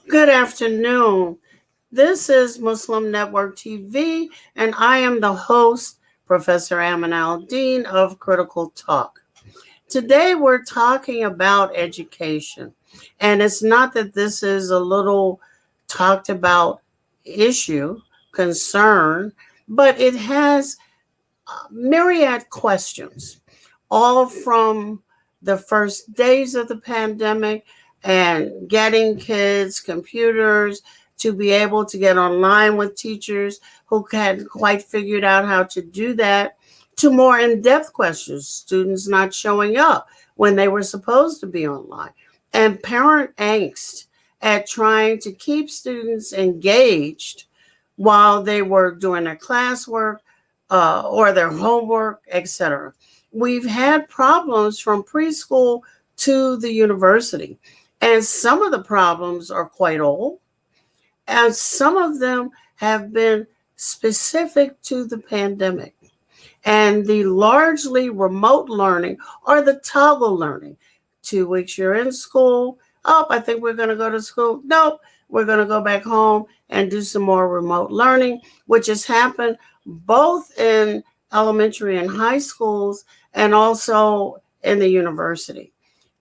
Good afternoon. This is Muslim Network TV, and I am the host, Professor Amin Al-Din of Critical Talk. Today, we're talking about education, and it's not that this is a little talked about issue, concern, but it has myriad questions, all from the first days of the pandemic and getting kids computers to be able to get online with teachers who hadn't quite figured out how to do that, to more in depth questions, students not showing up when they were supposed to be online, and parent angst at trying to keep students engaged while they were doing their classwork or their homework, etc. We've had problems from preschool to the university, and some of the problems are quite old, and some of them have been specific to the pandemic and the largely remote learning or the toggle learning. 2 weeks you're in school. Oh, I think we're going to go to school. Nope, we're going to go back home and do some more remote learning, which has happened both in elementary and high schools and also in the university.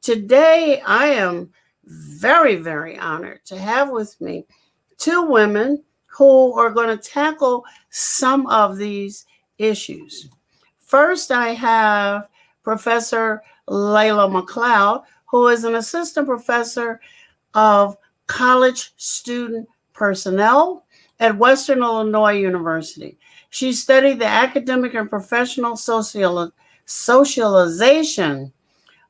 Today, I am very, very honored to have with me two women who are going to tackle some of these issues. First, I have Professor Layla McLeod, who is an assistant professor of college student personnel at Western Illinois University. She studied the academic and professional socialization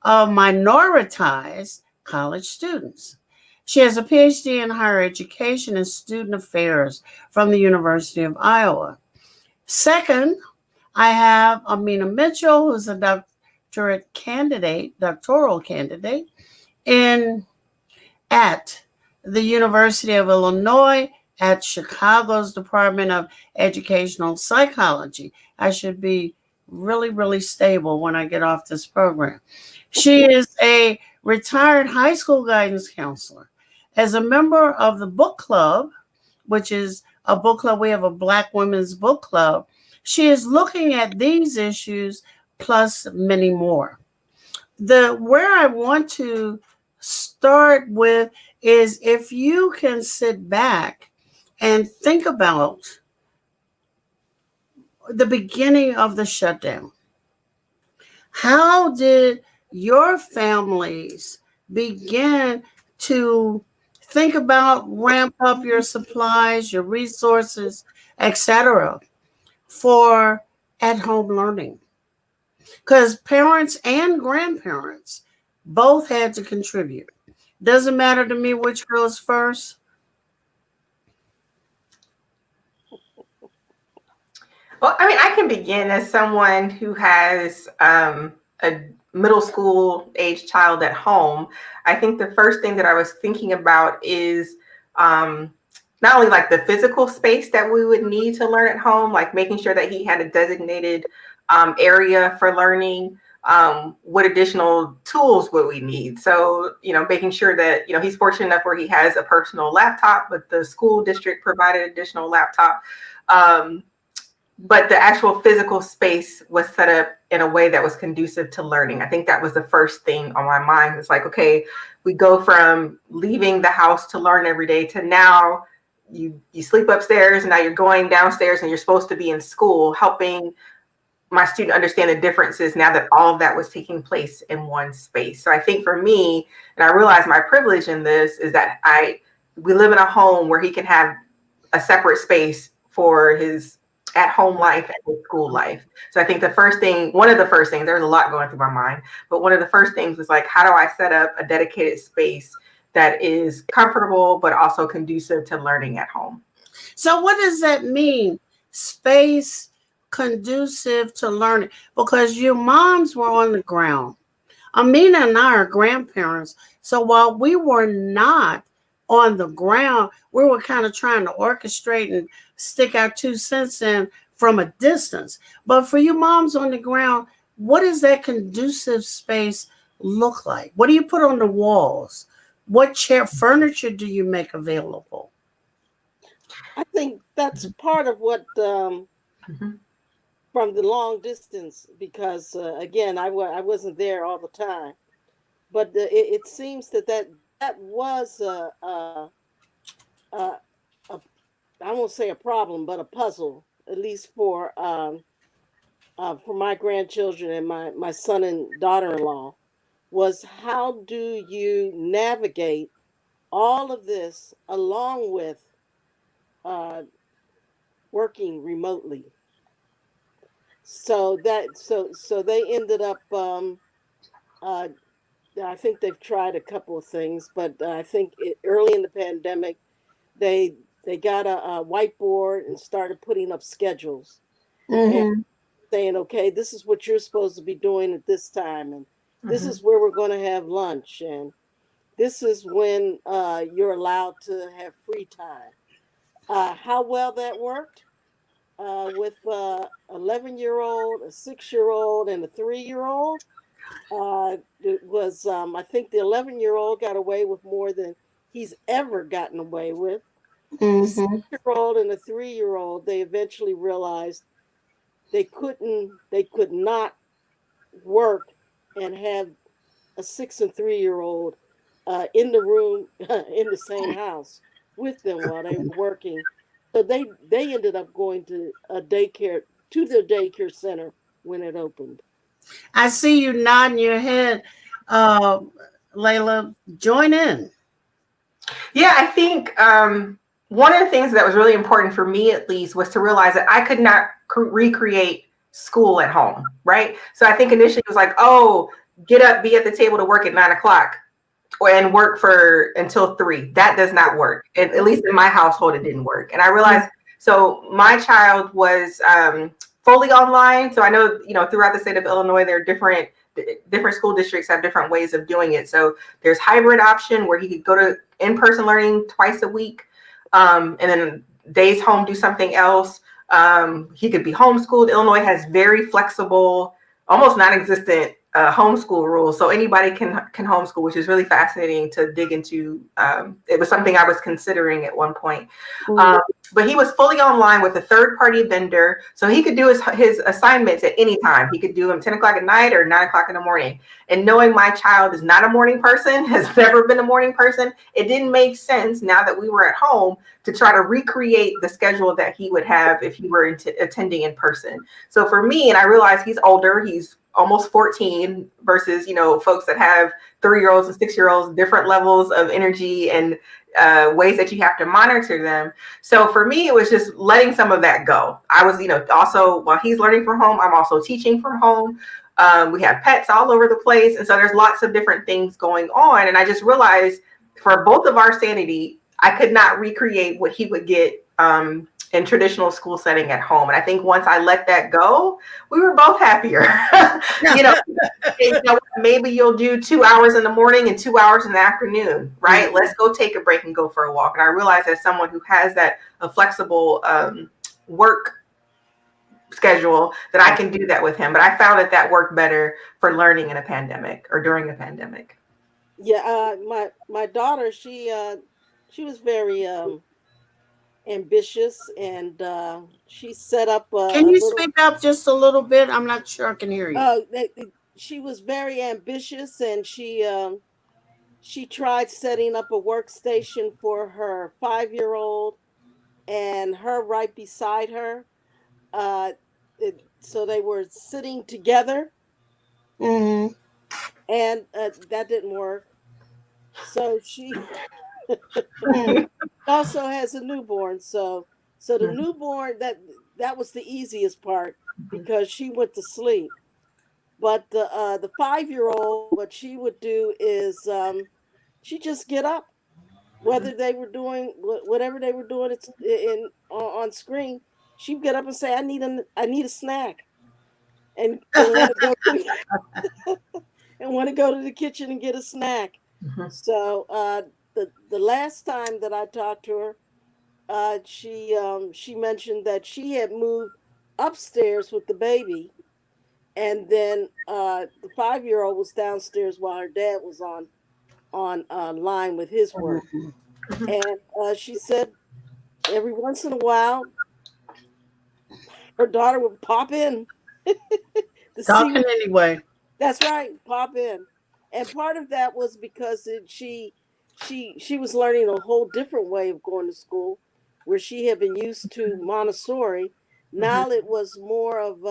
of minoritized college students. She has a PhD in higher education and student affairs from the University of Iowa. Second, I have Amina Mitchell, who's a doctoral candidate in at the University of Illinois at Chicago's Department of Educational Psychology. I should be really, really stable when I get off this program. She is a retired high school guidance counselor. As a member of the book club, which is a book club, we have a Black women's book club. She is looking at these issues plus many more. The where I want to start with is if you can sit back and think about the beginning of the shutdown. How did your families begin to think about ramp up your supplies, your resources, etc., for at home learning? Because parents and grandparents both had to contribute. Doesn't matter to me which goes first. Well, I mean, I can begin as someone who has a middle school age child at home. I think the first thing that I was thinking about is not only like the physical space that we would need to learn at home, like making sure that he had a designated area for learning. What additional tools would we need? So, making sure that, he's fortunate enough where he has a personal laptop, but the school district provided additional laptop. But the actual physical space was set up in a way that was conducive to learning. I think that was the first thing on my mind. It's like, okay, we go from leaving the house to learn every day to now you sleep upstairs and now you're going downstairs and you're supposed to be in school, helping my student understand the differences now that all of that was taking place in one space. So I think for me, and I realize my privilege in this is that we live in a home where he can have a separate space for his at-home life and his school life. So I think one of the first things, there's a lot going through my mind, but one of the first things was like, how do I set up a dedicated space that is comfortable, but also conducive to learning at home? So what does that mean? Space conducive to learning? Because your moms were on the ground. Amina and I are grandparents. So while we were not on the ground, we were kind of trying to orchestrate and stick our 2 cents in from a distance. But for you moms on the ground, what does that conducive space look like? What do you put on the walls? What chair furniture do you make available? I think that's part of what Mhm. from the long distance because again I wasn't there all the time, but it seems that was a, a I won't say a problem but a puzzle, at least for my grandchildren and my son and daughter-in-law, was how do you navigate all of this along with uh, working remotely. So they ended up uh, I think they've tried a couple of things, but I think early in the pandemic they they got a whiteboard and started putting up schedules and Mm-hmm. saying, okay, this is what you're supposed to be doing at this time, and this Mhm. is where we're going to have lunch, and this is when you're allowed to have free time. How well that worked with 11-year-old, a 6-year-old, and a 3-year-old. It was, I think the 11-year-old got away with more than he's ever gotten away with. The Mm-hmm. 6-year-old and the 3-year-old, they eventually realized they could not work and have a 6 and 3-year-old in the room in the same house with them while they were working. So they ended up going to the daycare center when it opened. I see you nodding your head. Uh, Layla, join in. Yeah, I think one of the things that was really important for me, at least, was to realize that I could not recreate school at home, right? So I think initially it was like, oh, get up, be at the table to work at 9 o'clock and work for until 3. That does not work. And at least in my household, it didn't work. And I realized, so my child was fully online. So I know, throughout the state of Illinois, there are different school districts have different ways of doing it. So there's hybrid option where he could go to in-person learning twice a week, and then days home do something else. He could be homeschooled. Illinois has very flexible, almost non-existent homeschool rules, so anybody can homeschool, which is really fascinating to dig into. It was something I was considering at one point. Mm-hmm. Um, but he was fully online with a third-party vendor, so he could do his assignments at any time. He could do them 10 o'clock at night or 9 o'clock in the morning. And knowing my child is not a morning person, has never been a morning person, it didn't make sense now that we were at home to try to recreate the schedule that he would have if he were attending in person. So for me, and I realize he's older, he's almost 14 versus, folks that have 3-year-olds and 6-year-olds, different levels of energy and ways that you have to monitor them. So for me, it was just letting some of that go. I was, also while he's learning from home, I'm also teaching from home. We have pets all over the place. And so there's lots of different things going on. And I just realized for both of our sanity, I could not recreate what he would get in traditional school setting at home. And I think once I let that go, we were both happier. you know, maybe you'll do 2 hours in the morning and 2 hours in the afternoon, right? Mhm. Let's go take a break and go for a walk. And I realized as someone who has that a flexible work schedule that I can do that with him. But I found that worked better for learning in a pandemic or during a pandemic. Yeah, my daughter, she was very ambitious, and she set up Can a you little. speak up just a little bit? I'm not sure I can hear you. She was very ambitious, and she tried setting up a workstation for her 5-year-old and her right beside her. Uh, so they were sitting together, Mm-hmm. and that didn't work. So she Mm-hmm. also has a newborn. So the newborn, that was the easiest part because she went to sleep. But the 5-year-old, what she would do is she just get up, whether they were doing whatever they were doing on screen. She'd get up and say, I need a snack," and want to go and want to go to the kitchen and get a snack. So the last time that I talked to her, she mentioned that she had moved upstairs with the baby, and then the 5-year-old was downstairs while her dad was on on line with his work. And she said every once in a while, her daughter would pop in to see. Talking anyway. That's right, pop in. And part of that was because she was learning a whole different way of going to school, where she had been used to Montessori. Mhm. Now it was more of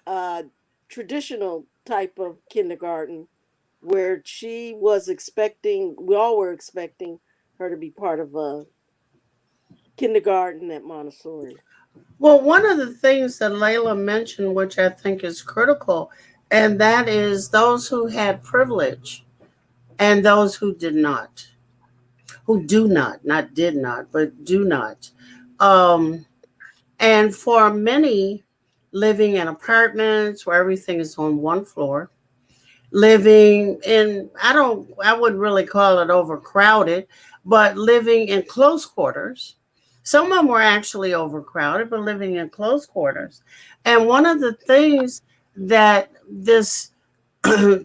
uh, traditional type of kindergarten, where she was expecting, we all were expecting her to be part of a kindergarten at Montessori. Well, one of the things that Layla mentioned, which I think is critical, and that is those who had privilege and those who did not, who do not did not, but do not. Um, and for many, living in apartments where everything is on one floor, living in, I wouldn't really call it overcrowded, but living in close quarters. Some of them were actually overcrowded, but living in close quarters. And one of the things that this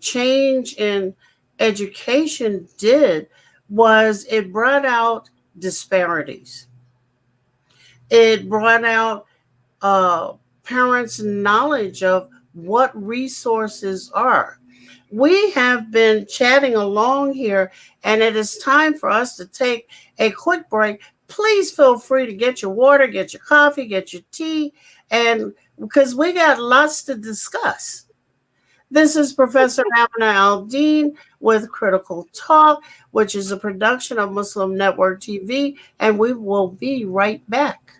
change in education did was it brought out disparities. It brought out uh, parents' knowledge of what resources are. We have been chatting along here, and it is time for us to take a quick break. Please feel free to get your water, get your coffee, get your tea, and because we got lots to discuss. This is Professor Amina Al-Din with Critical Talk, which is a production of Muslim Network TV, and we will be right back.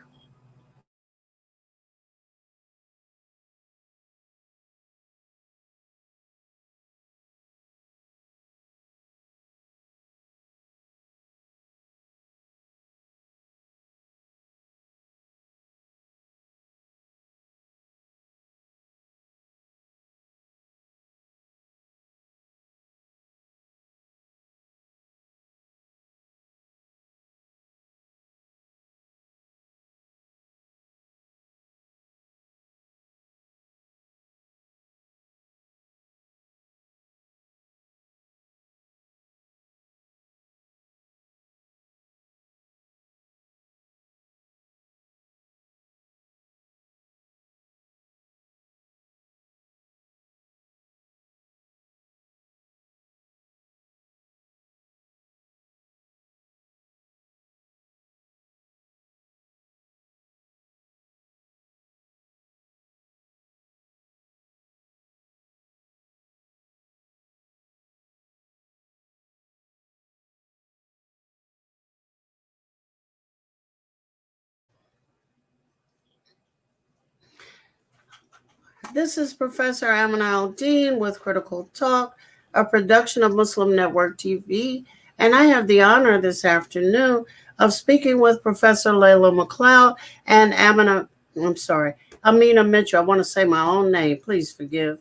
This is Professor Amin Al-Din with Critical Talk, a production of Muslim Network TV, and I have the honor this afternoon of speaking with Professor Layla McLeod and Amina Mitchell. I want to say my own name, please forgive.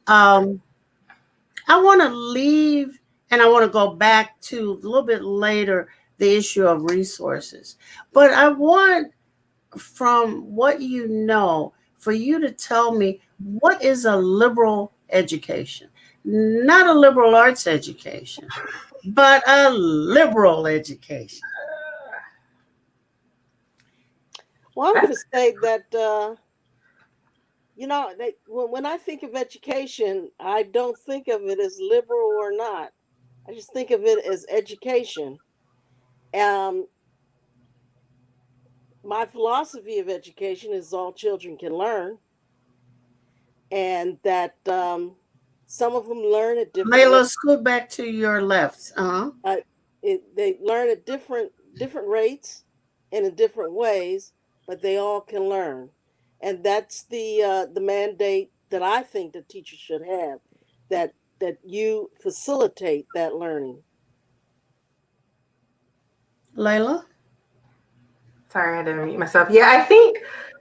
Um, I want to leave and I want to go back to a little bit later the issue of resources. But I want, from what you know, for you to tell me what is a liberal education? Not a liberal arts education, but a liberal education. Well, I'm going to That's say that when I think of education, I don't think of it as liberal or not. I just think of it as education. Um, my philosophy of education is all children can learn, and that some of them learn at different Layla, rates. scoot back to your left. Uh, they learn at different rates and in different ways, but they all can learn, and that's the mandate that I think the teacher should have. That you facilitate that learning. Layla? sorry, I had to mute myself. Yeah, I think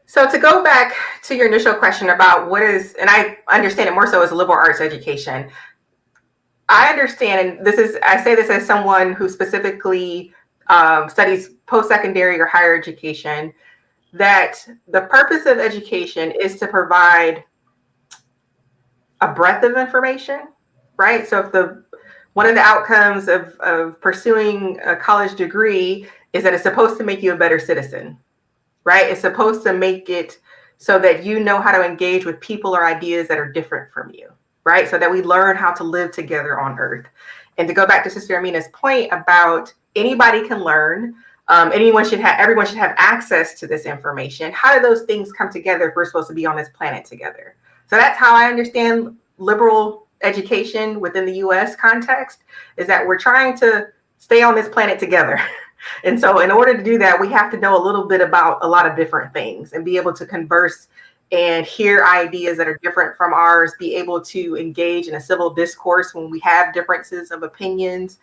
so. To go back to your initial question about what is, and I understand it more so as liberal arts education. I understand, and I say this as someone who specifically studies post-secondary or higher education, that the purpose of education is to provide a breadth of information, right? So if one of the outcomes of pursuing a college degree is that it's supposed to make you a better citizen, right? It's supposed to make it so that you know how to engage with people or ideas that are different from you, right? So that we learn how to live together on earth. And to go back to Sister Amina's point about anybody can learn, everyone should have access to this information. How do those things come together if we're supposed to be on this planet together? So that's how I understand liberal education within the US context, is that we're trying to stay on this planet together. And so in order to do that, we have to know a little bit about a lot of different things and be able to converse and hear ideas that are different from ours, be able to engage in a civil discourse when we have differences of opinions,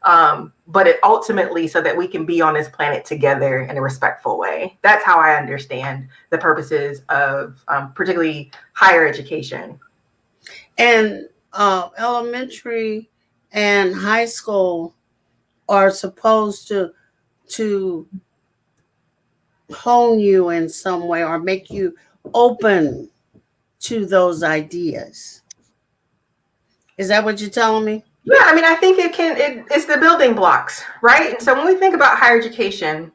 but it ultimately so that we can be on this planet together in a respectful way. That's how I understand the purposes of particularly higher education. And elementary and high school are supposed to hone you in some way or make you open to those ideas. Is that what you're telling me? Yeah, I mean, I think it's the building blocks, right? And so when we think about higher education,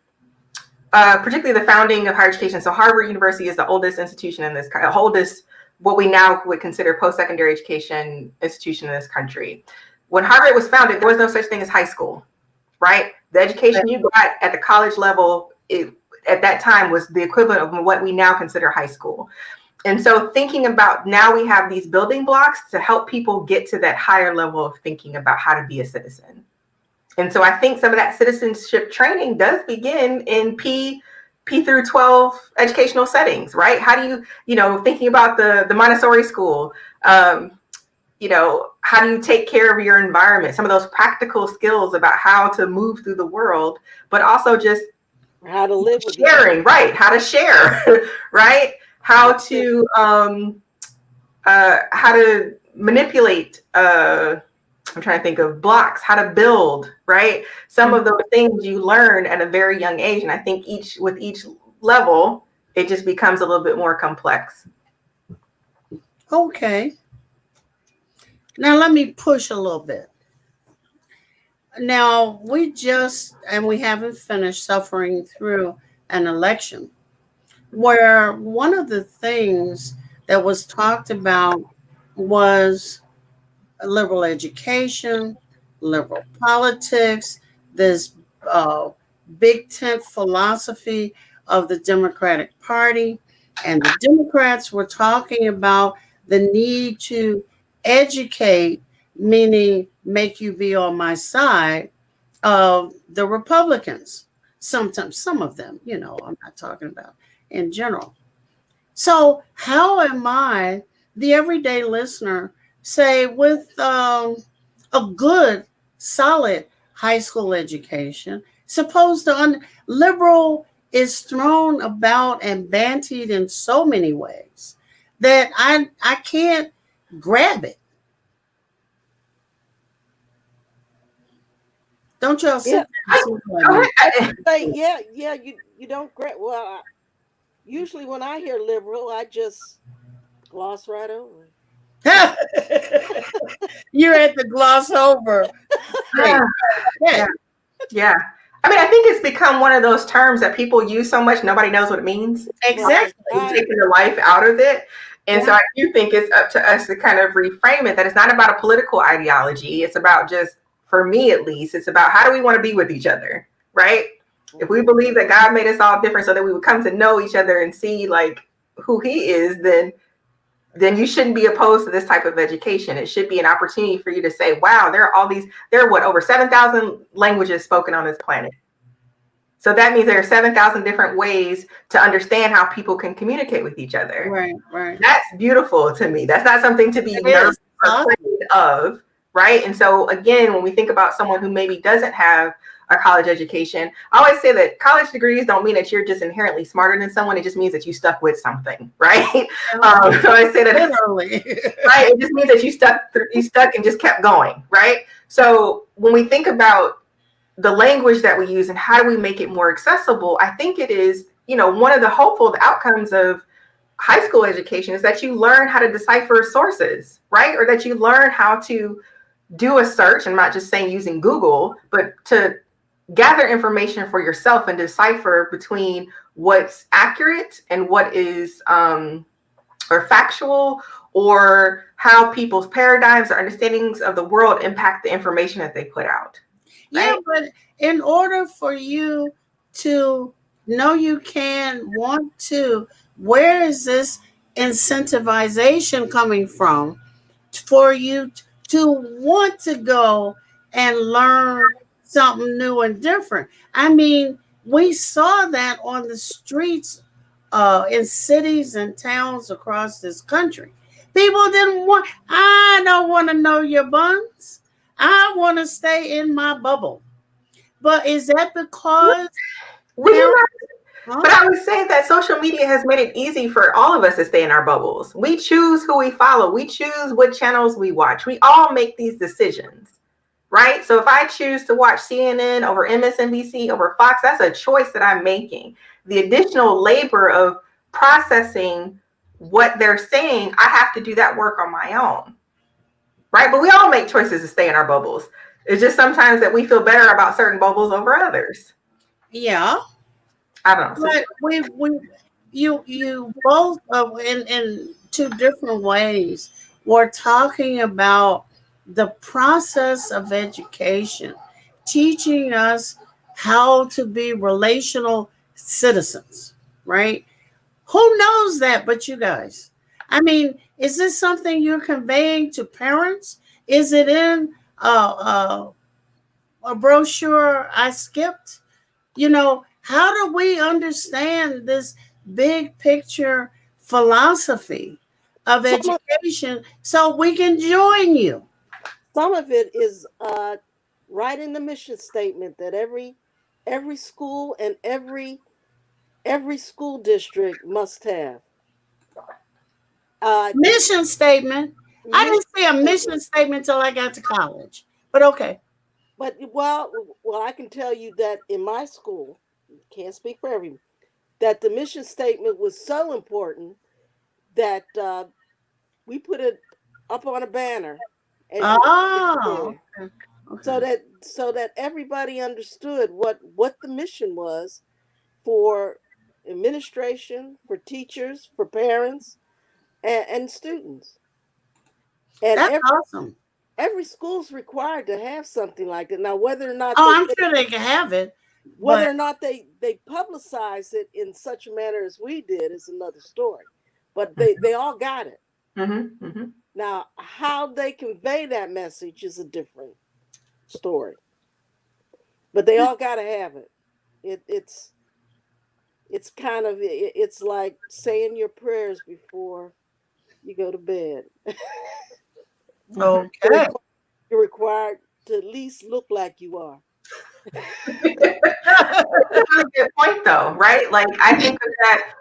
particularly the founding of higher education, so Harvard University is the oldest institution in this country, oldest, what we now would consider post-secondary education institution in this country. When Harvard was founded, there was no such thing as high school, right? The education you got at the college level at that time was the equivalent of what we now consider high school. And so thinking about now we have these building blocks to help people get to that higher level of thinking about how to be a citizen. And so I think some of that citizenship training does begin in P through 12 educational settings, right? How do you, thinking about the Montessori school, how do you take care of your environment? Some of those practical skills about how to move through the world, but also just how to live with sharing, right? How to share, right? How to manipulate. I'm trying to think of blocks. How to build, right? Some of those things you learn at a very young age, and I think with each level, it just becomes a little bit more complex. Okay. Now let me push a little bit. Now we haven't finished suffering through an election where one of the things that was talked about was liberal education, liberal politics, this big tent philosophy of the Democratic Party. And the Democrats were talking about the need to educate, meaning make you be on my side, of the Republicans. Sometimes, some of them, I'm not talking about in general. So how am I, the everyday listener, say with a good, solid high school education, supposed to liberal is thrown about and bantied in so many ways that I can't grab it. Don't y'all see? Yeah. You don't grab. Well, usually when I hear liberal, I just gloss right over. You're at the gloss over. Yeah. I mean, I think it's become one of those terms that people use so much, nobody knows what it means. Exactly. Taking the life out of it. And so I do think it's up to us to kind of reframe it, that it's not about a political ideology. It's about just, for me at least, it's about how do we want to be with each other, right? If we believe that God made us all different so that we would come to know each other and see like who he is, then you shouldn't be opposed to this type of education. It should be an opportunity for you to say, wow, there are over 7,000 languages spoken on this planet. So that means there are 7,000 different ways to understand how people can communicate with each other. Right. That's beautiful to me. That's not something to be nervous or afraid of, right? And so again, when we think about someone who maybe doesn't have a college education, I always say that college degrees don't mean that you're just inherently smarter than someone. It just means that you stuck with something, right? So I say that literally, right? It just means that you stuck and just kept going, right? So when we think about the language that we use and how do we make it more accessible, I think it is, one of the hopeful outcomes of high school education is that you learn how to decipher sources, right? Or that you learn how to do a search. I'm not just saying using Google, but to gather information for yourself and decipher between what's accurate and what is or factual, or how people's paradigms or understandings of the world impact the information that they put out. Yeah, Right? but in order for you to know you can, want to, where is this incentivization coming from for you to want to go and learn something new and different? I mean, we saw that on the streets in cities and towns across this country. People didn't want, I don't want to know your buns. I want to stay in my bubble. But is that because Would you parents, not? But I would say that social media has made it easy for all of us to stay in our bubbles. We choose who we follow. We choose what channels we watch. We all make these decisions, right? So if I choose to watch CNN over MSNBC over Fox, that's a choice that I'm making. The additional labor of processing what they're saying, I have to do that work on my own, right? But we all make choices to stay in our bubbles. It's just sometimes that we feel better about certain bubbles over others. yeah, I don't know. but you both in two different ways were talking about the process of education, teaching us how to be relational citizens, right? Who knows that but you guys? I mean, is this something you're conveying to parents? Is it in a brochure I skipped? You know, how do we understand this big picture philosophy of some of, education so we can join you? some of it is right in the mission statement that every school and every school district must have. Uh, Mission statement. I mission didn't see a mission statement. statement until I got to college. But okay. But well, I can tell you that in my school, can't speak for everyone, that the mission statement was so important that we put it up on a banner as you enter Oh, there, okay. so Okay. that everybody understood what the mission was for administration, for teachers, for parents, and students. And That's awesome. every school's required to have something like that. Now, Oh, I'm sure they can have it, whether but or not they publicize it in such a manner as we did is another story. But they all got it. Mm-hmm, mm-hmm. Now, how they convey that message is a different story. But they all got to have it. It's kind of it's like saying your prayers before you go to bed. Mm-hmm. You're okay. you're required to at least look like you are. That's a really good point, though, right? Like, I think of that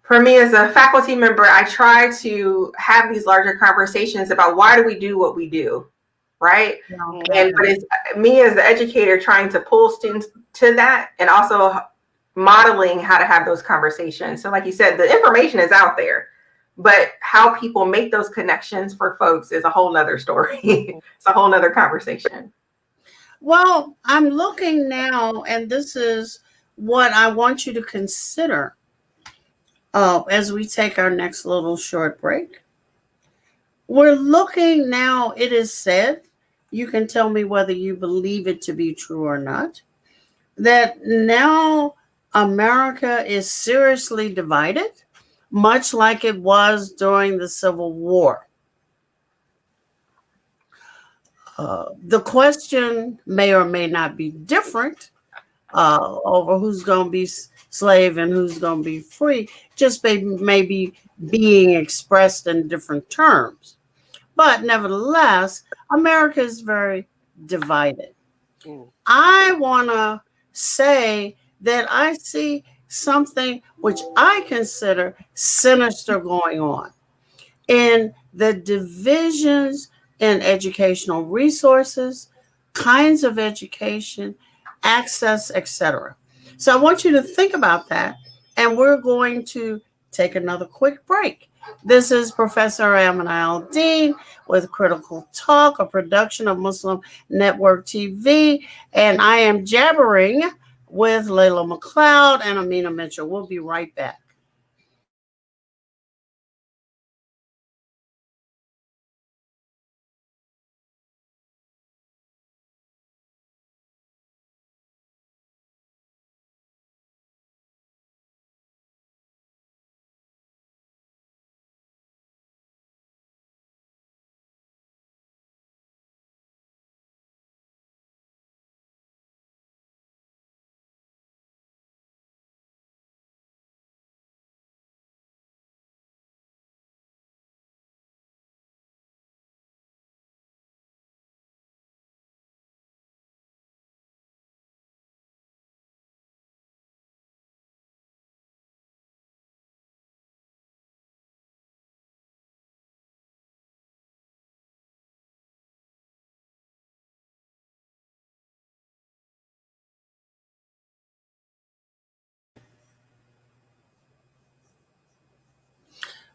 for me as a faculty member, I try to have these larger conversations about why do we do what we do, right? Okay. And but it's me as the educator trying to pull students to that and also modeling how to have those conversations. So, like you said, the information is out there, but how people make those connections for folks is a whole nother story. It's a whole nother conversation. Well, I'm looking now, and this is what I want you to consider as we take our next little short break. We're looking now, it is said, you can tell me whether you believe it to be true or not, that now America is seriously divided, much like it was during the Civil War. The question may or may not be different over who's going to be slave and who's going to be free, just may be being expressed in different terms. But nevertheless, America is very divided. Mm. I want to say that I see something which I consider sinister going on in the divisions in educational resources, kinds of education, access, etc. So I want you to think about that, and we're going to take another quick break. This is Professor Amanal Dean with Critical Talk, a production of Muslim Network TV, and I am jabbering with Layla McLeod and Amina Mitchell. We'll be right back.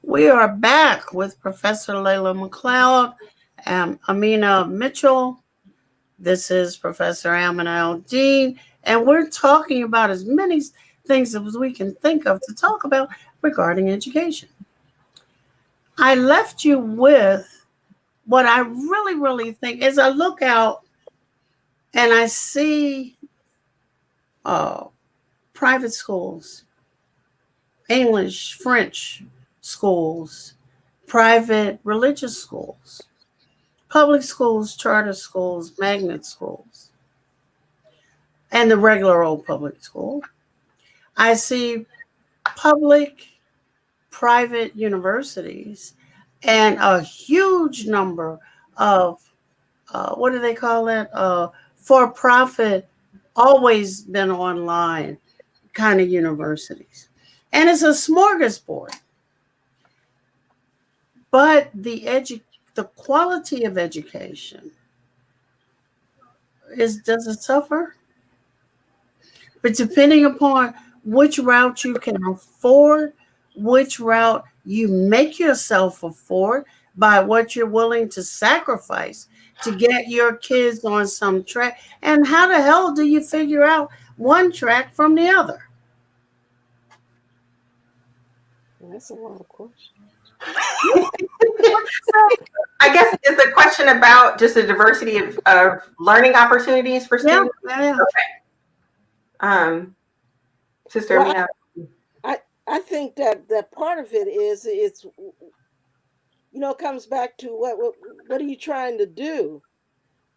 We are back with Professor Layla McLeod and Amina Mitchell. This is Professor Amanal Dean, and we're talking about as many things as we can think of to talk about regarding education. I left you with what I really think is I look out and I see uh, private schools, English, French schools, private religious schools, public schools, charter schools, magnet schools, and the regular old public school. I see public, private universities, and a huge number of what do they call it? For profit, always been online kind of universities. And it's a smorgasbord. But the quality of education does it suffer? But depending upon which route you can afford, which route you make yourself afford by what you're willing to sacrifice to get your kids on some track. And how the hell do you figure out one track from the other? That's a lot of questions. I guess is the question about just the diversity of learning opportunities for Yeah, students. yeah. Sister Well, Amina. I think that part of it is it's it comes back to what are you trying to do,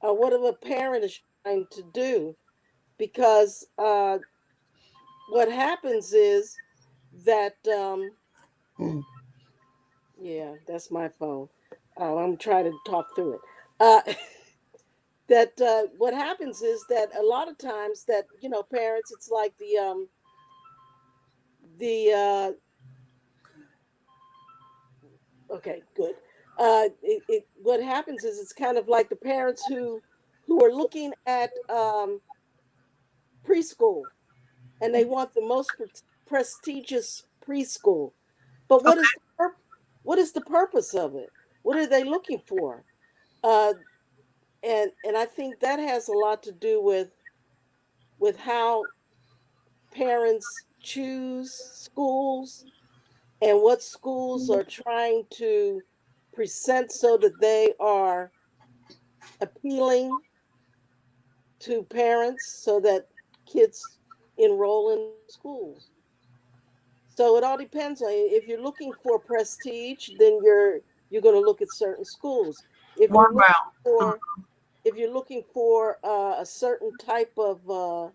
or what a parent is trying to do, because what happens is that Mm. yeah, that's my phone. I'm trying to talk through it. Uh, that what happens is that a lot of times that parents, it's like the okay, good. What happens is it's kind of like the parents who are looking at preschool, and they want the most prestigious preschool. But Okay. what is the purpose of it? What are they looking for? Uh, and I think that has a lot to do with how parents choose schools and what schools are trying to present so that they are appealing to parents so that kids enroll in schools. So it all depends on if you're looking for prestige, then you're going to look at certain schools. If One you're looking route. for if you're looking for a certain type of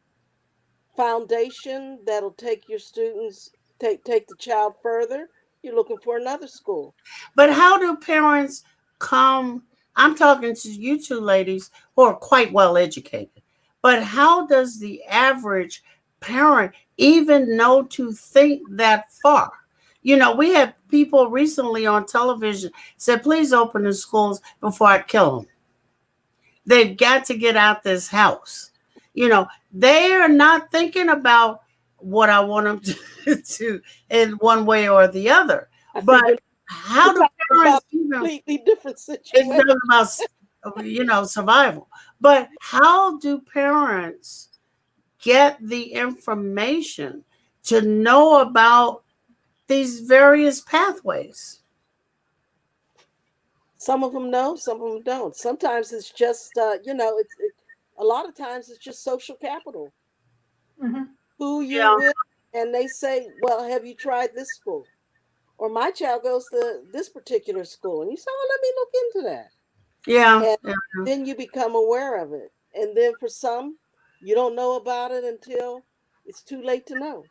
foundation that'll take your students take the child further, you're looking for another school. But how do parents come? I'm talking to you two ladies who are quite well educated. But how does the average parent even know to think that far? We had people recently on television said, please open the schools before I kill them. They've got to get out this house. They are not thinking about what I want them to in one way or the other. I think But they're how We're do talking parents about even, completely different it's situations. talking about, survival, but how do parents get the information to know about these various pathways? Some of them know, some of them don't. Sometimes it's just, a lot of times it's just social capital. Mhm. Who you're Yeah, with, and they say, "Well, have you tried this school?" Or my child goes to this particular school, and you say, "Oh, let me look into that." yeah, And yeah, then you become aware of it. And then for some, you don't know about it until it's too late to know.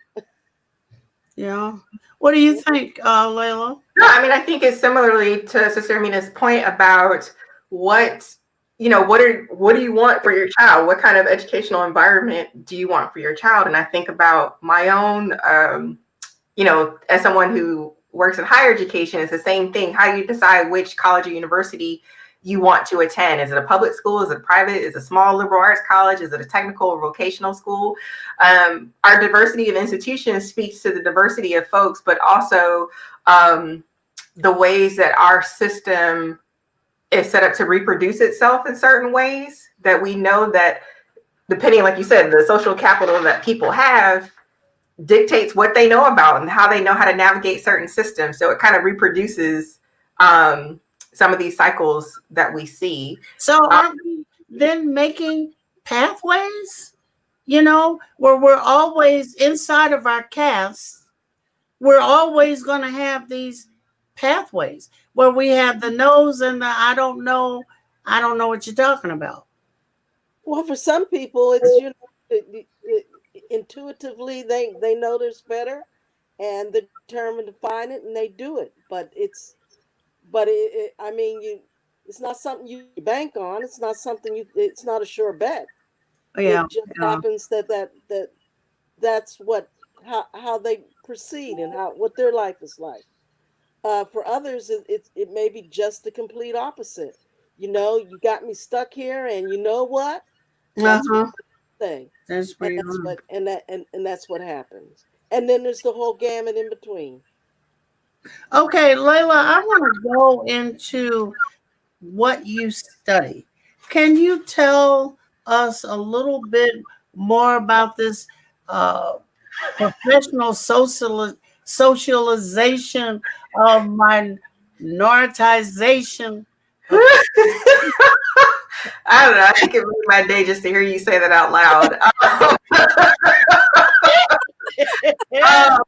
yeah. What do you Yeah. think, Layla? No, I mean, I think it's similarly to Sister Amina's point about what, what do you want for your child? What kind of educational environment do you want for your child? And I think about my own, as someone who works in higher education, it's the same thing. How do you decide which college or university you want to attend? Is it a public school? Is it private? Is it a small liberal arts college? Is it a technical or vocational school? Our diversity of institutions speaks to the diversity of folks, but also the ways that our system is set up to reproduce itself in certain ways that we know that depending, like you said, the social capital that people have dictates what they know about and how they know how to navigate certain systems. So it kind of reproduces some of these cycles that we see. So aren't we then making pathways, where we're always inside of our caste? We're always going to have these pathways where we have the nose and the I don't know what you're talking about. Well, for some people, it's intuitively they know there's better, and they're determined to find it, and they do it. I mean, it's not something you bank on. It's not something you. It's not a sure bet. Yeah, It just yeah, happens that's what how they proceed and how what their life is like. For others, it may be just the complete opposite. You got me stuck here, and you know what? That's uh-huh. one thing, That's and pretty that's good. what and that's what happens. And then there's the whole gamut in between. Okay, Layla, I want to go into what you study. Can you tell us a little bit more about this uh, professional socialization of minoritization? I don't know. I think it made my day just to hear you say that out loud. Yeah, Um,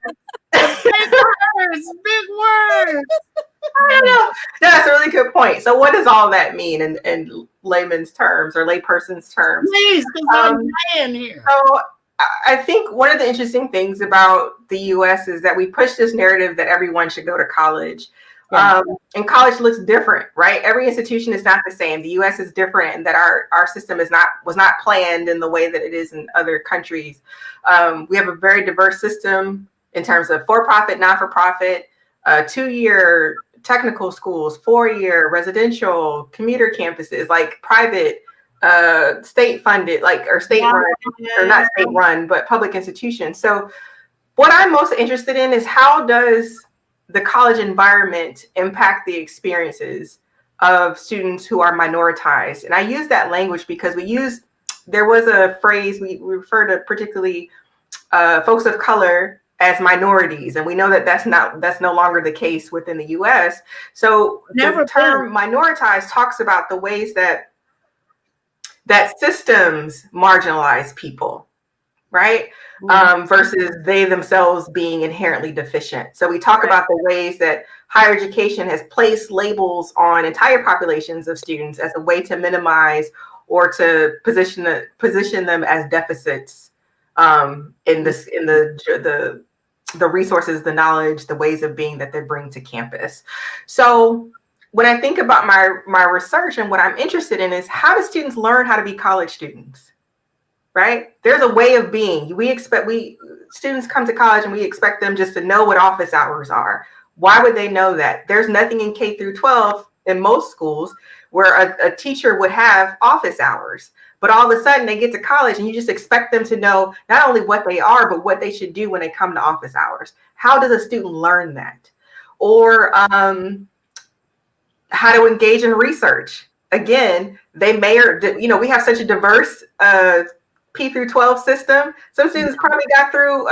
big words, big words. I don't know. That's a really good point. So, what does all that mean in layman's terms or layperson's terms? Please, because I'm Um, dying here. so, I think one of the interesting things about the U.S. is that we push this narrative that everyone should go to college. Yeah. And college looks different, right? Every institution is not the same. The U.S. is different, and that our system was not planned in the way that it is in other countries. We have a very diverse system in terms of for-profit, not-for-profit, 2-year technical schools, 4-year residential, commuter campuses, like private, state funded, like or state Yeah, run, or yeah, not state run, but public institutions. So what I'm most interested in is how does the college environment impact the experiences of students who are minoritized? And I use that language because there was a phrase we refer to particularly folks of color as minorities, and we know that that's no longer the case within the U.S. So the never been. term minoritized talks about the ways that systems marginalize people, right? Versus they themselves being inherently deficient. So we talk about the ways that higher education has placed labels on entire populations of students as a way to minimize or to position them as deficits in the resources, the knowledge, the ways of being that they bring to campus. So when I think about my research and what I'm interested in is how do students learn how to be college students? Right? There's a way of being. Students come to college and we expect them just to know what office hours are. Why would they know that? There's nothing in K through 12 in most schools where a teacher would have office hours. But all of a sudden they get to college and you just expect them to know not only what they are, but what they should do when they come to office hours. How does a student learn that? or how to engage in research. Again, they may, or we have such a diverse P through 12 system. Some students probably got through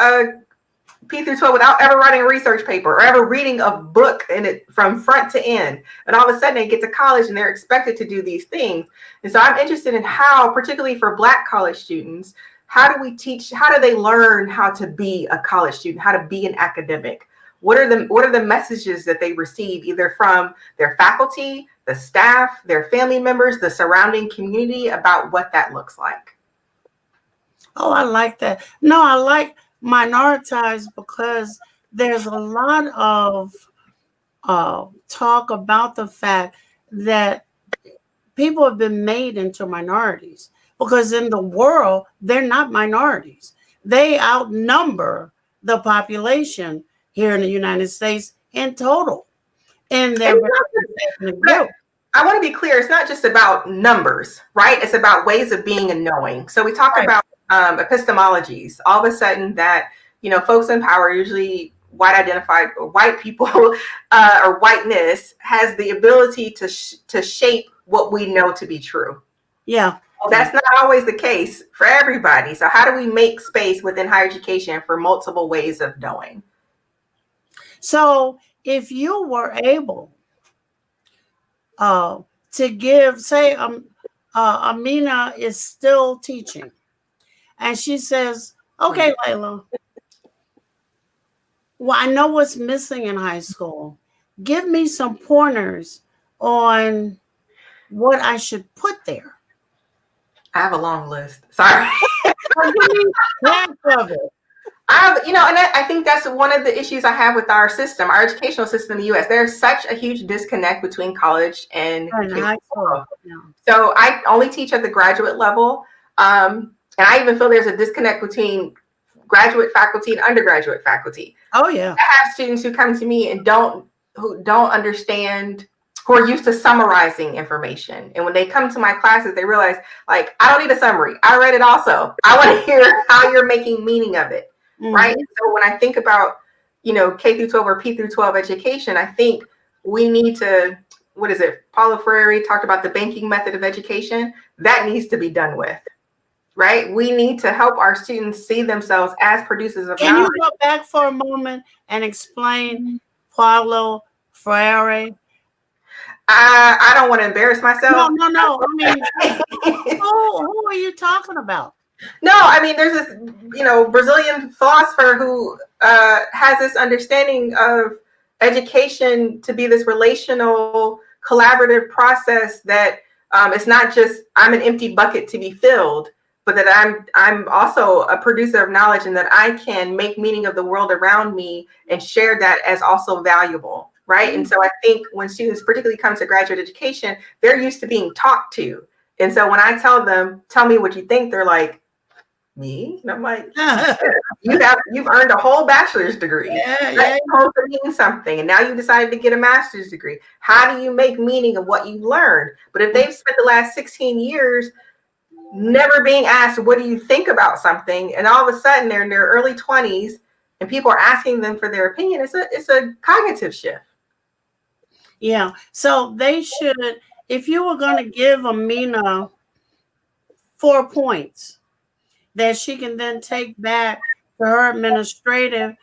P through 12 without ever writing a research paper or ever reading a book in it from front to end. And all of a sudden they get to college and they're expected to do these things. And so I'm interested in how, particularly for Black college students, how do we teach, how do they learn how to be a college student, how to be an academic? What are the messages that they receive either from their faculty, the staff, their family members, the surrounding community about what that looks like? Oh, I like that. No, I like minoritized because there's a lot of talk about the fact that people have been made into minorities because in the world, they're not minorities. They outnumber the population here in the United States in total. And they're I want to be clear, it's not just about numbers, right? It's about ways of being and knowing. So we talk about epistemologies. All of a sudden that, folks in power, usually white identified or white people or whiteness, has the ability to shape what we know to be true. Yeah. Well, that's not always the case for everybody. So how do we make space within higher education for multiple ways of knowing? So if you were able to give, say, Amina is still teaching, and she says, okay, Layla, well, I know what's missing in high school. Give me some pointers on what I should put there. I have a long list. Sorry. Give me half of it. And I think that's one of the issues I have with our system, our educational system in the U.S. There's such a huge disconnect between college and high school. Yeah. So I only teach at the graduate level. And I even feel there's a disconnect between graduate faculty and undergraduate faculty. Oh, yeah. I have students who come to me and who don't understand, who are used to summarizing information. And when they come to my classes, they realize, like, I don't need a summary. I read it also. I want to hear how you're making meaning of it. Mm-hmm. Right. So when I think about, K through 12 or P through 12 education, I think we need to, what is it? Paulo Freire talked about the banking method of education. That needs to be done with. Right. We need to help our students see themselves as producers of knowledge. Can you go back for a moment and explain Paulo Freire? I don't want to embarrass myself. No. I mean, who are you talking about? No, I mean, there's this, Brazilian philosopher who has this understanding of education to be this relational, collaborative process that it's not just I'm an empty bucket to be filled, but that I'm also a producer of knowledge and that I can make meaning of the world around me and share that as also valuable, right? Mm-hmm. And so I think when students particularly come to graduate education, they're used to being talked to. And so when I tell them, tell me what you think, they're like, me? And I'm like, you've earned a whole bachelor's degree. That's supposed to mean something. And now you decided to get a master's degree. How do you make meaning of what you've learned? But if they've spent the last 16 years never being asked, what do you think about something? And all of a sudden they're in their early 20s and people are asking them for their opinion. It's a cognitive shift. Yeah. So they should, if you were going to give Amina 4 points that she can then take back to her administrative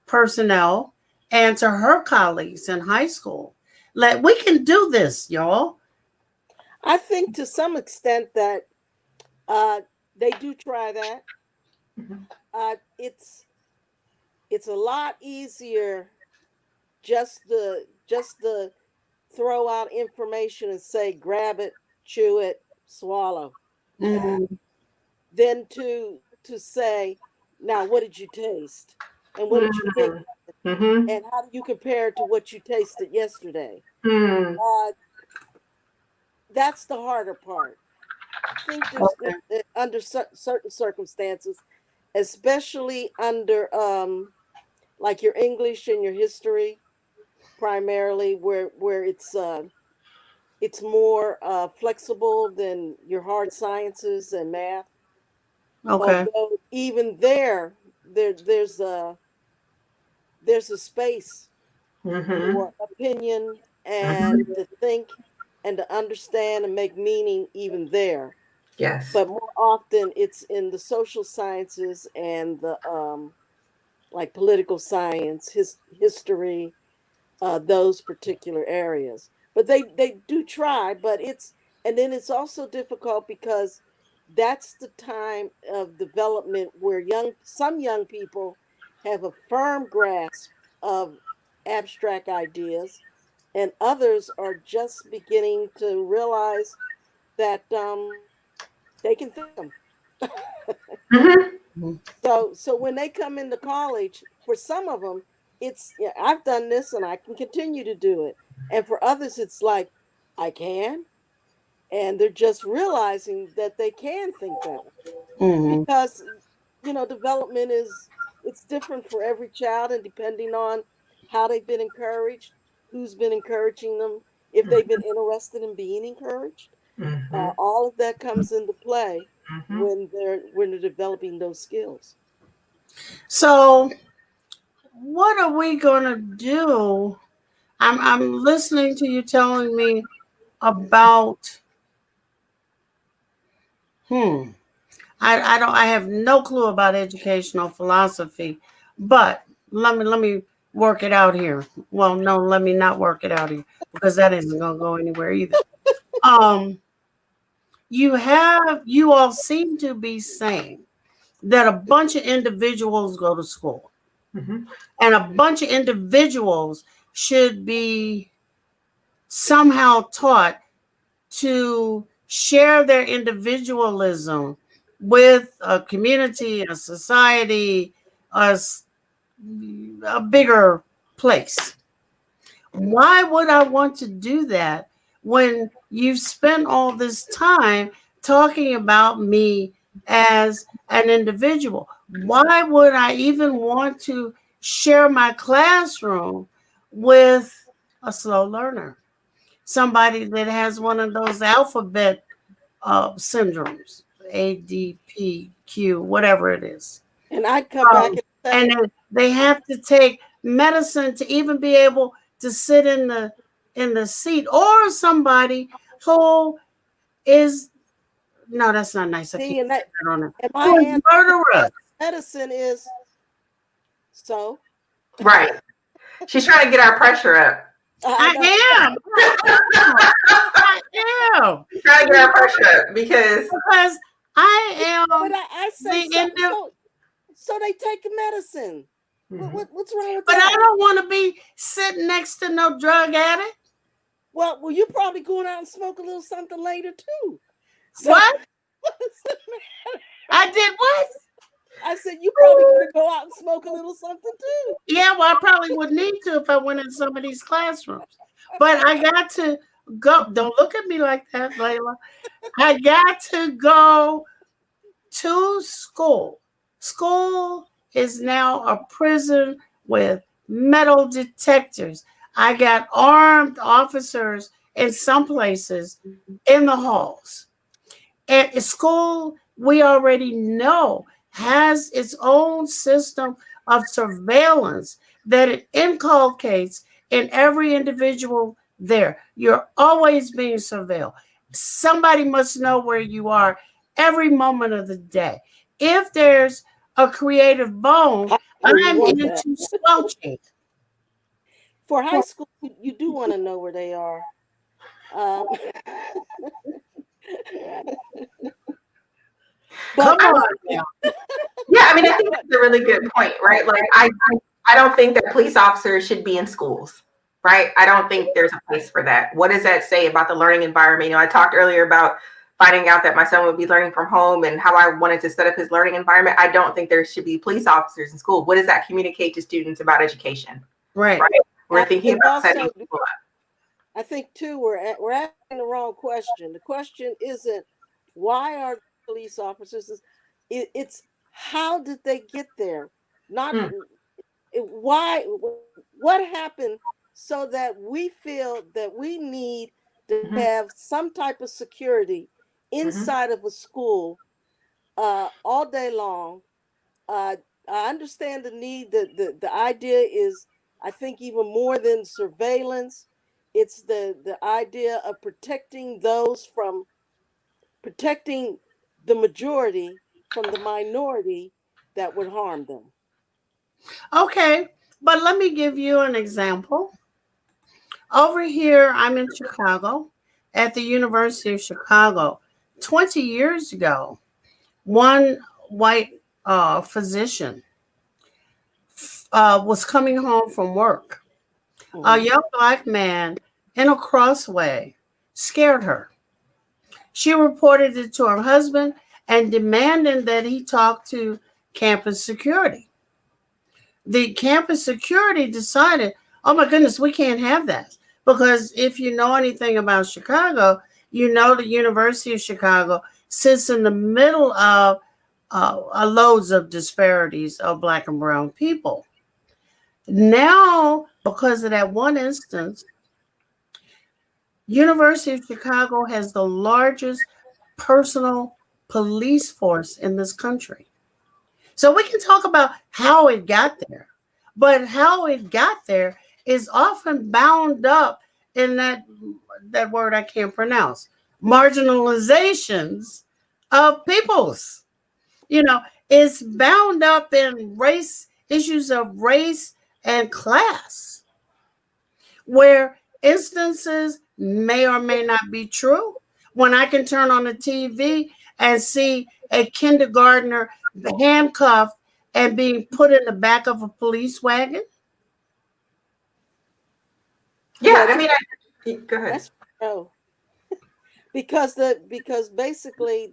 personnel and to her colleagues in high school. We can do this, y'all. I think to some extent that they do try that. Mm-hmm. It's a lot easier just to throw out information and say, grab it, chew it, swallow. Mm-hmm. Than to say, now what did you taste? And what did you think? Mm-hmm. And how do you compare it to what you tasted yesterday? Mm-hmm. That's the harder part. I think under certain circumstances, especially under like your English and your history, primarily where it's more flexible than your hard sciences and math. Okay. Although even there's a space Mm-hmm. for opinion Mm-hmm. and to think and to understand and make meaning even there. Yes. But more often it's in the social sciences and the like political science, history, those particular areas. But they do try, but it's and then it's also difficult because that's the time of development where some young people have a firm grasp of abstract ideas, and others are just beginning to realize that they can think them. Mm-hmm. So when they come into college, for some of them, it's yeah, I've done this and I can continue to do it. And for others, it's like I can, and they're just realizing that they can think that way Mm-hmm. because development is it's different for every child and depending on how they've been encouraged, who's been encouraging them, if they've been interested in being encouraged. Mm-hmm. All of that comes into play Mm-hmm. when they're developing those skills. So, what are we gonna do? I'm listening to you telling me about. Hmm. I have no clue about educational philosophy, but let me work it out here. Well, no, let me not work it out here because that isn't gonna go anywhere either. Um, you all seem to be saying that a bunch of individuals go to school Mm-hmm. and a bunch of individuals should be somehow taught to share their individualism with a community, a society, a bigger place. Why would I want to do that when you've spent all this time talking about me as an individual? Why would I even want to share my classroom with a slow learner? Somebody that has one of those alphabet syndromes, ADPQ, whatever it is. And I'd come back Um, and and say, then they have to take medicine to even be able to sit in the seat, or somebody who is no, that's not nice. I can't see, and say that that on it. and my Who is answer murderous? medicine is so. Right. She's trying to get our pressure up. I know. I am. I am. Trying to get our pressure up because Because I But am I say the so. end of, So they take medicine. Mhm. What's wrong with but I that? don't want to be sitting next to no drug addict. Well, you probably going out and smoke a little something later too. So What? what's the matter? I did what? I said you probably gonna go out and smoke a little something too. Yeah, well, I probably would need to if I went in some of these classrooms. But I got to go. Don't look at me like that, Layla. I got to go to school. School is now a prison with metal detectors. I got armed officers in some places in the halls. At school, we already know has its own system of surveillance that it inculcates in every individual there. You're always being surveilled. Somebody must know where you are every moment of the day. If there's a creative bone, I wouldn't I'm want that. into squelching. For high school, you do want to know where they are. Um, Come but I, on now. yeah, I mean, I think but that's a really good point, right? Like, I don't think that police officers should be in schools, right? I don't think there's a place for that. What does that say about the learning environment? I talked earlier about finding out that my son would be learning from home and how I wanted to set up his learning environment. I don't think there should be police officers in school. What does that communicate to students about education, Right. right? We're I thinking think about setting also people up. I think too we're asking the wrong question. The question isn't why are police officers? It's how did they get there? Not Mm, why. What happened so that we feel that we need to mhm, have some type of security mhm, inside of a school all day long. Uh, I understand the need. The idea is I think even more than surveillance, it's the idea of protecting the majority from the minority that would harm them. Okay, but let me give you an example. Over here, I'm in Chicago at the University of Chicago. 20 years ago, one white physician was coming home from work. A Hmm. young black man in a crossway scared her. She reported it to her husband and demanded that he talk to campus security. The campus security decided, oh my goodness, we can't have that. Because if you know anything about Chicago, you know the University of Chicago sits in the middle of loads of disparities of black and brown people. Now, because of that one instance, University of Chicago has the largest personal police force in this country. So we can talk about how it got there, but how it got there is often bound up in that word I can't pronounce, marginalizations of peoples. You know, it's bound up in race issues of race and class, where instances may or may not be true. When I can turn on the TV and see a kindergartner handcuffed and being put in the back of a police wagon. Yeah, Yeah, I mean, go ahead. that's oh, because basically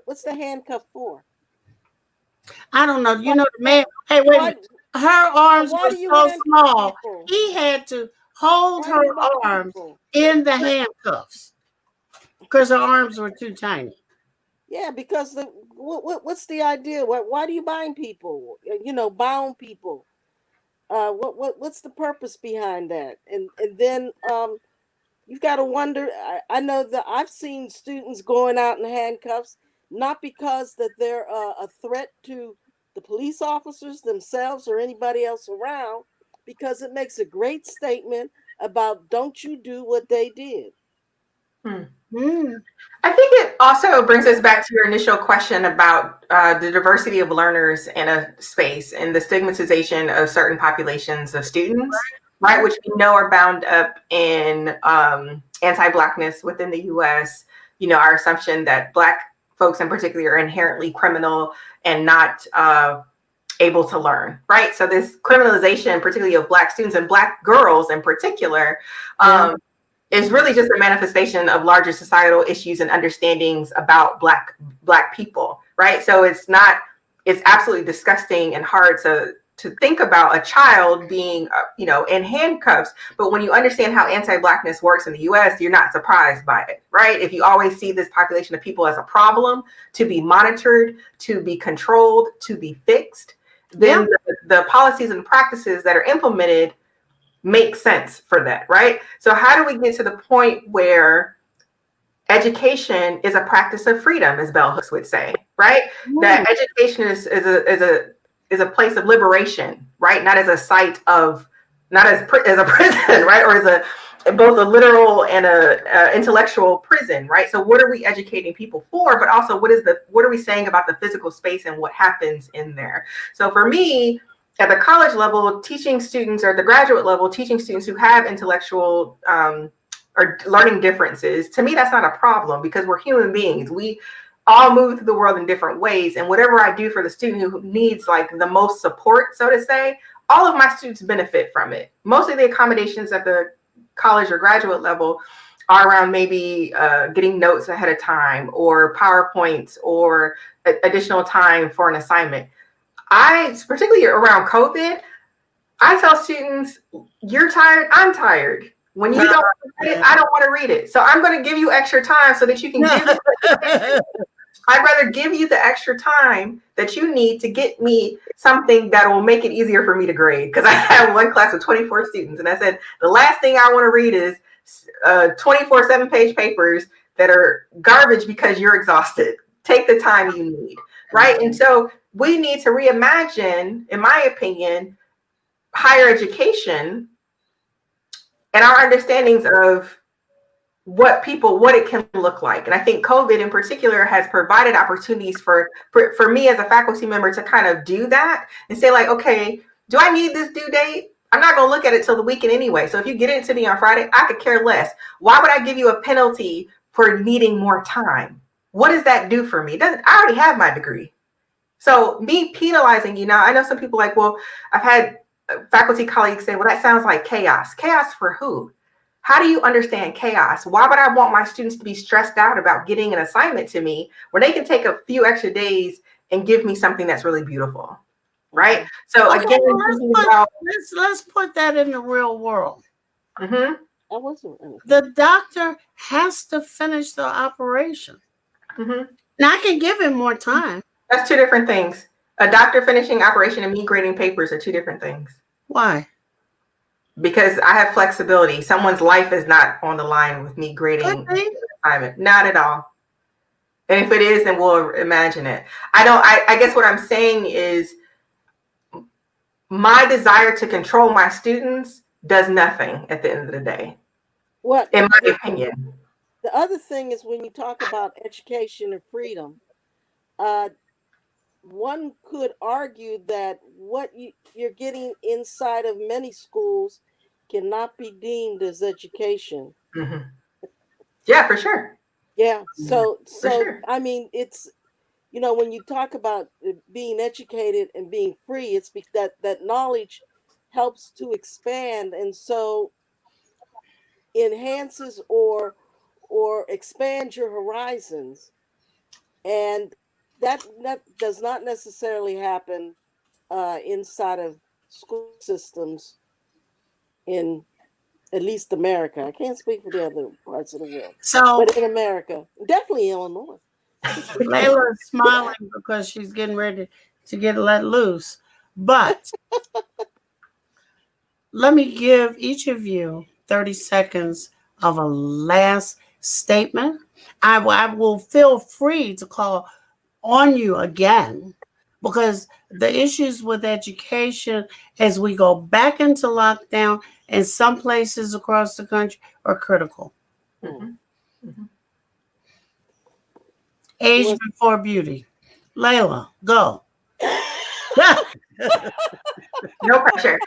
what's the handcuff for? I don't know. You Why know, the man, hey, wait a why minute. Her arms why were do you so handcuff small, people? he had to hold Why do her you bind arms people? in the handcuffs because her arms were too tiny. Yeah, because what's the idea? Why do you bind people? Bound people. What's the purpose behind that? And then you've got to wonder. I know that I've seen students going out in handcuffs, not because that they're a threat to the police officers themselves or anybody else around, because it makes a great statement about don't you do what they did. Hmm. Hmm. I think it also brings us back to your initial question about the diversity of learners in a space and the stigmatization of certain populations of students, right? Which we know are bound up in anti-Blackness within the US. You know, our assumption that Black folks in particular are inherently criminal and not able to learn, right? So this criminalization, particularly of Black students and Black girls in particular, Yeah. is really just a manifestation of larger societal issues and understandings about black people, right? So it's absolutely disgusting and hard to think about a child being in handcuffs, but when you understand how anti-Blackness works in the US, you're not surprised by it, right? If you always see this population of people as a problem to be monitored, to be controlled, to be fixed, Yeah. then the policies and practices that are implemented make sense for that, right? So how do we get to the point where education is a practice of freedom, as Bell Hooks would say, right? Hmm. That education is a place of liberation, right? Not as a site of, not as as a prison, right? Or as a both a literal and a intellectual prison, right? So what are we educating people for? But also, what are we saying about the physical space and what happens in there? So for me, at the college level, teaching students, or the graduate level, teaching students who have intellectual or learning differences, to me, that's not a problem because we're human beings. We all move through the world in different ways. And whatever I do for the student who needs like the most support, so to say, all of my students benefit from it. Most of the accommodations at the college or graduate level are around maybe getting notes ahead of time or PowerPoints or additional time for an assignment. Particularly around COVID, I tell students, you're tired, I'm tired. When you don't read it, I don't want to read it. So I'm going to give you extra time so that you can give me. I'd rather give you the extra time that you need to get me something that will make it easier for me to grade. Because I have one class of 24 students, and I said, the last thing I want to read is 24 7-page papers that are garbage because you're exhausted. Take the time you need, right? And so we need to reimagine, in my opinion, higher education and our understandings of what it can look like. And I think COVID in particular has provided opportunities for me as a faculty member to kind of do that and say like, okay, do I need this due date? I'm not going to look at it till the weekend anyway. So if you get it to me on Friday, I could care less. Why would I give you a penalty for needing more time? What does that do for me? I already have my degree. So me penalizing you now, I know some people like, well, I've had faculty colleagues say, well, that sounds like chaos. Chaos for who? How do you understand chaos? Why would I want my students to be stressed out about getting an assignment to me when they can take a few extra days and give me something that's really beautiful? Right? So Okay, again, well, let's put that in the real world. Mm-hmm. The doctor has to finish the operation. Mm-hmm. Now I can give him more time. That's two different things. A doctor finishing operation and me grading papers are two different things. Why? Because I have flexibility. Someone's life is not on the line with me grading the assignment. Not at all. And if it is, then we'll imagine it. I guess what I'm saying is my desire to control my students does nothing at the end of the day. What, in my opinion. The other thing is when you talk about education and freedom, one could argue that what you're getting inside of many schools cannot be deemed as education. Mm-hmm. Yeah, for sure. Yeah. So sure. I mean, it's, when you talk about being educated and being free, it's that knowledge helps to expand, and so enhances or expand your horizons, and that does not necessarily happen inside of school systems in at least America. I can't speak for the other parts of the world, So, but in America, definitely Illinois. Layla's smiling because she's getting ready to get let loose. But let me give each of you 30 seconds of a last statement. I will feel free to call on you again because the issues with education as we go back into lockdown in some places across the country are critical. Mm-hmm. Mm-hmm. Age before beauty. Layla, go. No pressure.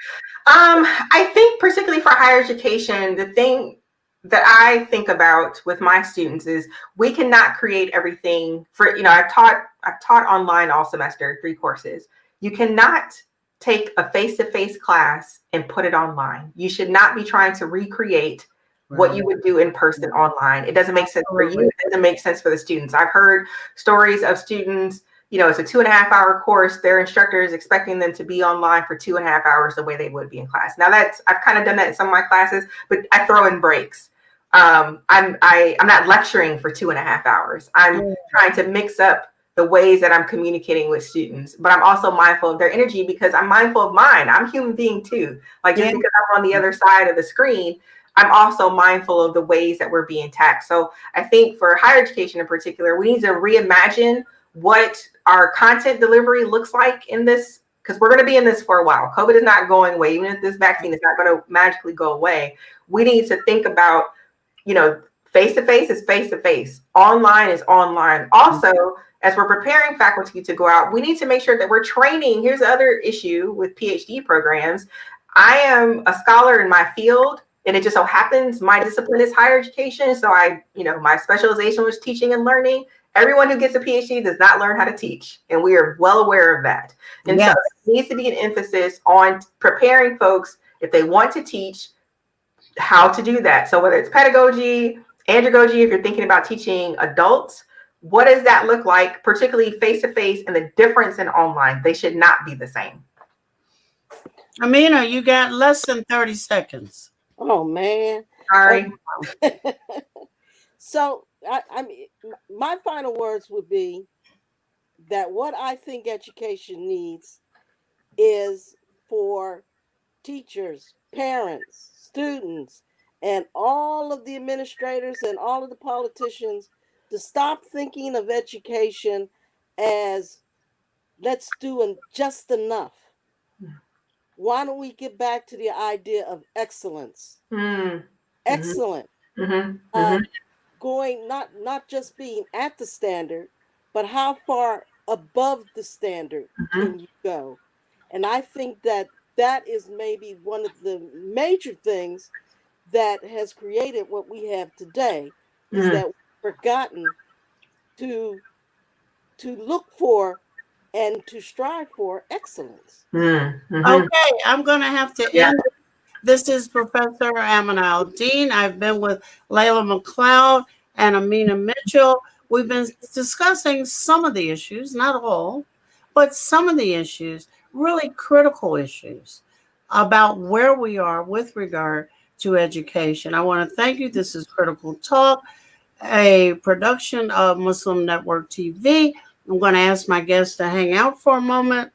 I think particularly for higher education, the thing that I think about with my students is we cannot create everything for, I've taught online all semester, 3 courses. You cannot take a face-to-face class and put it online. You should not be trying to recreate what you would do in person online. It doesn't make sense for you. It doesn't make sense for the students. I've heard stories of students, it's a 2.5-hour course. Their instructor is expecting them to be online for 2.5 hours the way they would be in class. Now I've kind of done that in some of my classes, but I throw in breaks. I'm not lecturing for 2.5 hours. I'm trying to mix up the ways that I'm communicating with students, but I'm also mindful of their energy because I'm mindful of mine. I'm a human being too. Like just because I'm on the other side of the screen, I'm also mindful of the ways that we're being taxed. So I think for higher education in particular, we need to reimagine what our content delivery looks like in this, because we're going to be in this for a while. COVID is not going away. Even if this vaccine is not going to magically go away, we need to think about, face-to-face is face-to-face. Online is online. Also, as we're preparing faculty to go out, we need to make sure that we're training. Here's the other issue with PhD programs. I am a scholar in my field, and it just so happens my discipline is higher education. So my specialization was teaching and learning. Everyone who gets a PhD does not learn how to teach, and we are well aware of that. And so there needs to be an emphasis on preparing folks, if they want to teach, how to do that. So whether it's pedagogy, andragogy, if you're thinking about teaching adults, what does that look like, particularly face-to-face, and the difference in online? They should not be the same. Amina, you got less than 30 seconds. Oh, man. Sorry. So, I mean, my final words would be that what I think education needs is for teachers, parents, students, and all of the administrators and all of the politicians to stop thinking of education as let's do just enough. why don't we get back to the idea of excellence? Mm. Excellent. Mhm. Uh, Mhm. going not just being at the standard, but how far above the standard Mhm. can you go? And I think that that is maybe one of the major things that has created what we have today, is Mhm. that we've forgotten to look for and to strive for excellence. Mhm. Mhm. Okay, I'm going to have to Yeah. end. This is Professor Amanal Dean. I've been with Layla McLeod and Amina Mitchell. We've been discussing some of the issues, not all, but some of the issues, really critical issues about where we are with regard to education. I want to thank you. This is Critical Talk, a production of Muslim Network TV. I'm going to ask my guests to hang out for a moment.